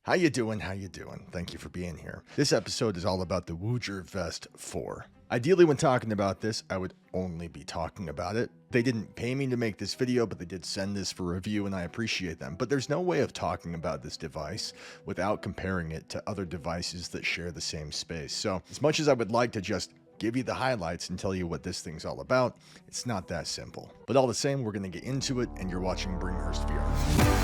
How you doing? How you doing? Thank you for being here. This episode is all about the Woojer Vest 4. Ideally, when talking about this, I would only be talking about it. They didn't pay me to make this video, but they did send this for review, and I appreciate them. But there's no way of talking about this device without comparing it to other devices that share the same space. So as much as I would like to just give you the highlights and tell you what this thing's all about, it's not that simple. But all the same, we're going to get into it, and you're watching Bringhurst VR.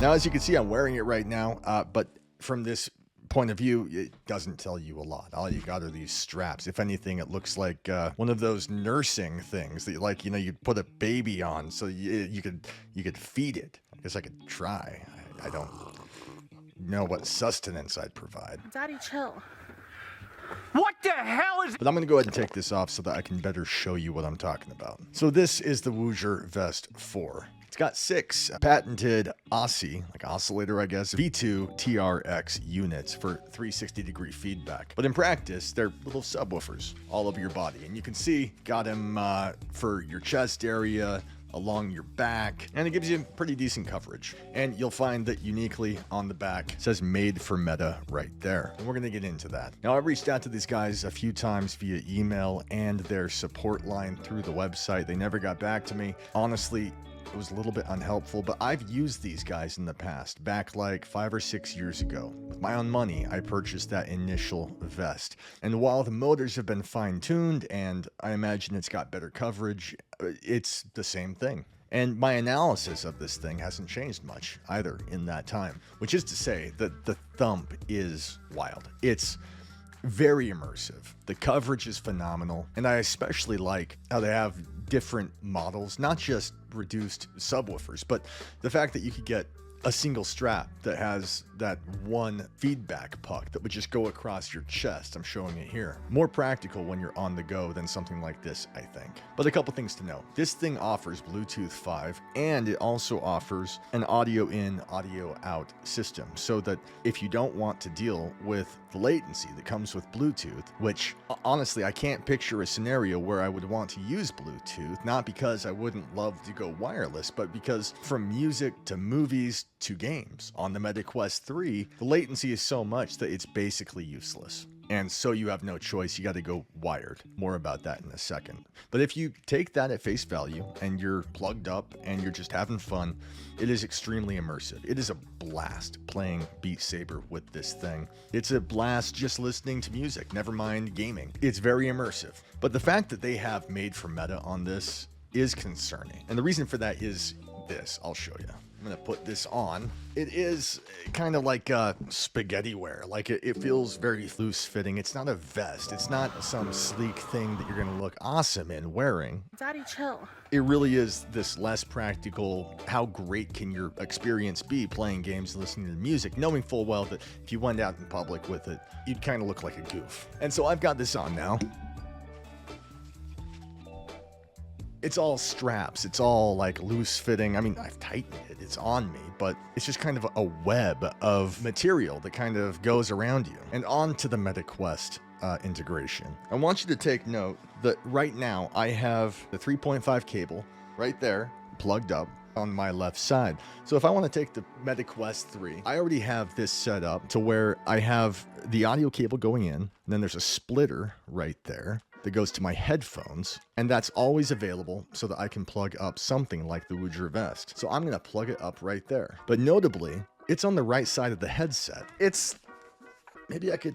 Now, as you can see, I'm wearing it right now, but from this point of view, it doesn't tell you a lot. All you got are these straps. If anything, it looks like one of those nursing things that, like, you know, you put a baby on so you could feed it. I guess I could try. I don't know what sustenance I'd provide. Daddy, chill. What the hell is... But I'm going to go ahead and take this off so that I can better show you what I'm talking about. So this is the Woojer Vest 4. It's got 6 patented oscillator, I guess, V2 TRX units for 360-degree feedback. But in practice, they're little subwoofers all over your body. And you can see, got them for your chest area, along your back, and it gives you pretty decent coverage. And you'll find that uniquely on the back, it says made for Meta right there. And we're gonna get into that. Now, I've reached out to these guys a few times via email and their support line through the website. They never got back to me. Honestly, it was a little bit unhelpful, but I've used these guys in the past, back like 5 or 6 years ago. With my own money, I purchased that initial vest. And while the motors have been fine-tuned and I imagine it's got better coverage, it's the same thing. And my analysis of this thing hasn't changed much either in that time, which is to say that the thump is wild. It's very immersive. The coverage is phenomenal, and I especially like how they have different models, not just reduced subwoofers, but the fact that you could get a single strap that has that one feedback puck that would just go across your chest. I'm showing it here. More practical when you're on the go than something like this, I think. But a couple things to know. This thing offers Bluetooth 5, and it also offers an audio in, audio out system, so that if you don't want to deal with the latency that comes with Bluetooth, which honestly, I can't picture a scenario where I would want to use Bluetooth, not because I wouldn't love to go wireless, but because from music to movies to games on the Meta Quest 3, the latency is so much that it's basically useless. And so you have no choice, you got to go wired. More about that in a second. But if you take that at face value and you're plugged up and you're just having fun, it is extremely immersive. It is a blast playing Beat Saber with this thing. It's a blast just listening to music, never mind gaming. It's very immersive. But the fact that they have made for Meta on this is concerning. And the reason for that is this. I'll show you. I'm going to put this on. It is kind of like spaghetti wear. Like it feels very loose fitting. It's not a vest. It's not some sleek thing that you're going to look awesome in wearing. Daddy, chill. It really is this less practical, how great can your experience be playing games and listening to music, knowing full well that if you went out in public with it, you'd kind of look like a goof. And so I've got this on now. It's all straps. It's all like loose fitting. I mean, I've tightened it. It's on me, but it's just kind of a web of material that kind of goes around you and onto the Meta Quest integration. I want you to take note that right now I have the 3.5 cable right there plugged up on my left side. So if I want to take the Meta Quest 3, I already have this set up to where I have the audio cable going in, and then there's a splitter right there that goes to my headphones, and that's always available so that I can plug up something like the Woojer Vest. So I'm going to plug it up right there. But notably, it's on the right side of the headset. Maybe I could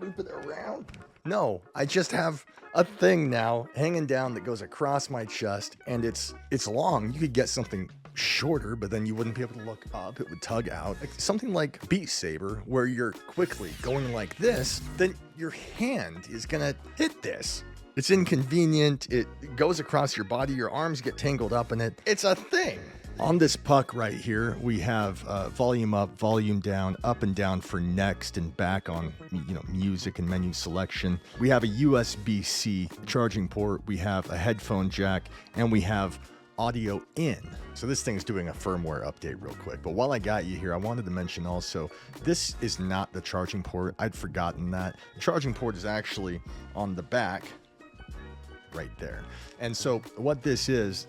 loop it around. No, I just have a thing now hanging down that goes across my chest, and it's long. You could get something shorter, but then you wouldn't be able to look up. It would tug out. Like something like Beat Saber, where you're quickly going like this, then your hand is gonna hit this. It's inconvenient. It goes across your body. Your arms get tangled up in it. It's a thing. On this puck right here, we have volume up, volume down, up and down for next and back on, music and menu selection. We have a USB-C charging port. We have a headphone jack, and we have audio in. So this thing's doing a firmware update real quick. But while I got you here, I wanted to mention also, this is not the charging port. I'd forgotten that. The charging port is actually on the back right there. And so what this is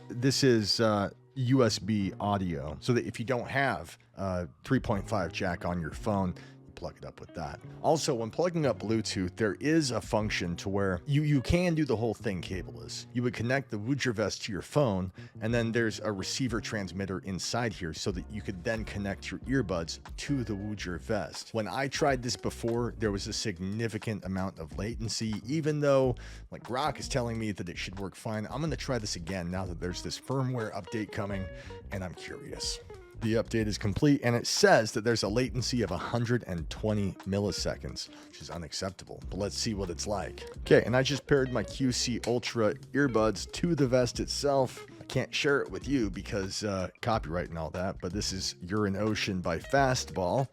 USB audio, so that if you don't have a 3.5 jack on your phone, plug it up with that. Also, when plugging up Bluetooth, there is a function to where you can do the whole thing cableless. You would connect the Woojer vest to your phone, and then there's a receiver transmitter inside here so that you could then connect your earbuds to the Woojer vest. When I tried this before, there was a significant amount of latency, even though like Grok is telling me that it should work fine. I'm going to try this again now that there's this firmware update coming, and I'm curious. The update is complete, and it says that there's a latency of 120 milliseconds, which is unacceptable, but let's see what it's like. Okay, and I just paired my QC Ultra earbuds to the vest itself. I can't share it with you because copyright and all that, but this is You're an Ocean by Fastball.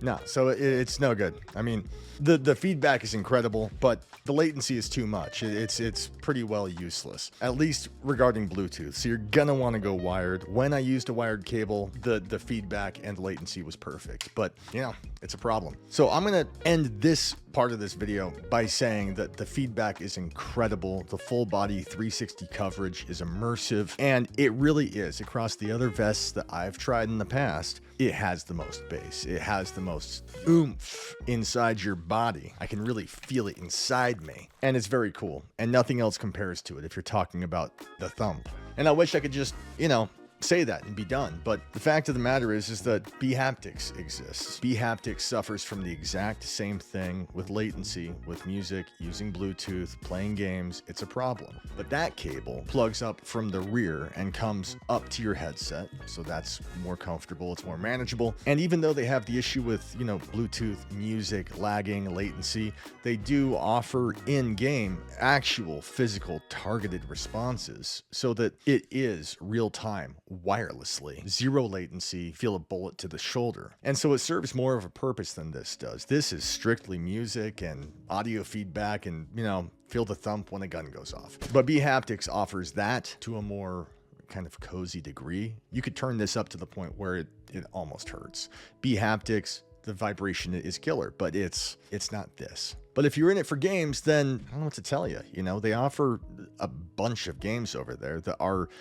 No, so it's no good. I mean, the feedback is incredible, but the latency is too much. It's pretty well useless, at least regarding Bluetooth. So you're gonna want to go wired. When I used a wired cable, the feedback and latency was perfect, but you know, it's a problem. So I'm gonna end this part of this video by saying that the feedback is incredible. The full body 360 coverage is immersive, and it really is. Across the other vests that I've tried in the past, it has the most bass. It has the most oomph inside your body. I can really feel it inside me, and it's very cool, and nothing else compares to it if you're talking about the thump. And I wish I could just, you know, say that and be done, but the fact of the matter is that bHaptics exists. bHaptics suffers from the exact same thing with latency, with music, using Bluetooth, playing games. It's a problem. But that cable plugs up from the rear and comes up to your headset, so that's more comfortable, it's more manageable. And even though they have the issue with, you know, Bluetooth music lagging, latency, they do offer in-game actual physical targeted responses so that it is real-time, wirelessly, zero latency, feel a bullet to the shoulder. And so it serves more of a purpose than this does. This is strictly music and audio feedback and, you know, feel the thump when a gun goes off. But bHaptics offers that to a more kind of cozy degree. You could turn this up to the point where it almost hurts. bHaptics, the vibration is killer, but it's not this. But if you're in it for games, then I don't know what to tell you. You know, they offer a bunch of games over there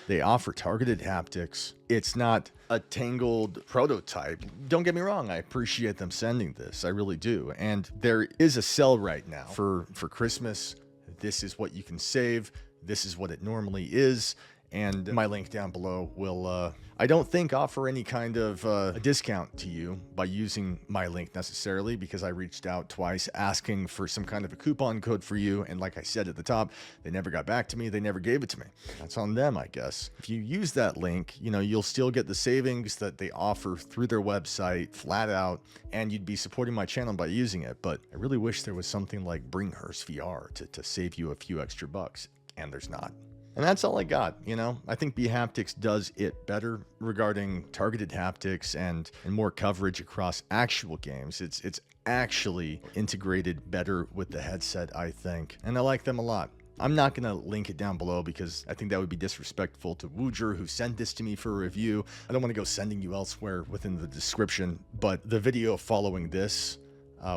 they offer targeted haptics. It's not a tangled prototype. Don't get me wrong, I appreciate them sending this. I really do. And there is a sale right now for Christmas. This is what you can save. This is what it normally is. And my link down below will, I don't think, offer any kind of a discount to you by using my link necessarily, because I reached out twice asking for some kind of a coupon code for you. And like I said at the top, they never got back to me. They never gave it to me. That's on them, I guess. If you use that link, you know, you'll still get the savings that they offer through their website flat out, and you'd be supporting my channel by using it. But I really wish there was something like Bringhurst VR to save you a few extra bucks, and there's not. And that's all I got, you know. I think bHaptics does it better regarding targeted haptics and more coverage across actual games. It's actually integrated better with the headset, I think. And I like them a lot. I'm not going to link it down below because I think that would be disrespectful to Woojer, who sent this to me for a review. I don't want to go sending you elsewhere within the description, but the video following this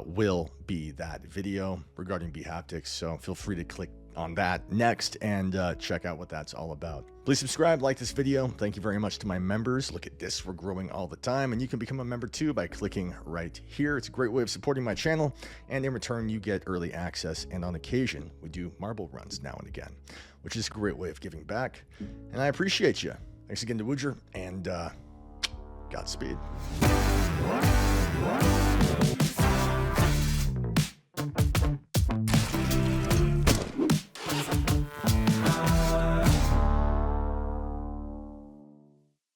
will be that video regarding bHaptics, so feel free to click on that next and check out what that's all about. Please subscribe, like this video. Thank you very much to my members. Look at this, we're growing all the time, and you can become a member too by clicking right here. It's a great way of supporting my channel, and in return you get early access, and on occasion we do marble runs now and again, which is a great way of giving back, and I appreciate you. Thanks again to Woojer, and Godspeed.